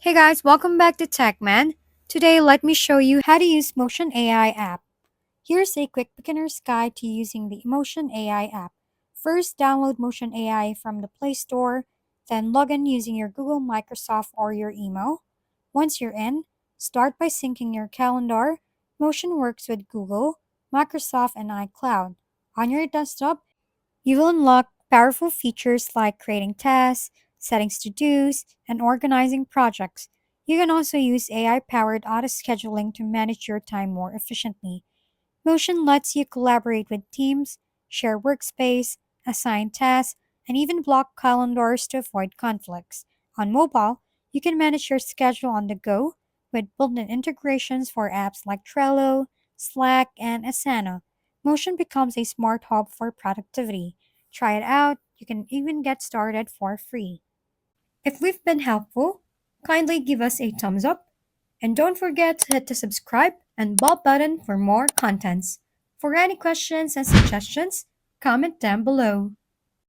Hey guys, welcome back to TechMan. Today, let me show you how to use Motion AI app. Here's a quick beginner's guide to using the Motion AI app. First, download Motion AI from the Play Store, then log in using your Google, Microsoft, or your email. Once you're in, start by syncing your calendar. Motion works with Google, Microsoft, and iCloud. On your desktop, you will unlock powerful features like creating tasks, setting to-dos, and organizing projects. You can also use AI-powered auto-scheduling to manage your time more efficiently. Motion lets you collaborate with teams, share workspace, assign tasks, and even block calendars to avoid conflicts. On mobile, you can manage your schedule on the go with built-in integrations for apps like Trello, Slack, and Asana. Motion becomes a smart hub for productivity. Try it out. You can even get started for free. If we've been helpful, kindly give us a thumbs up and don't forget to hit the subscribe and bell button for more contents. For any questions and suggestions, comment down below.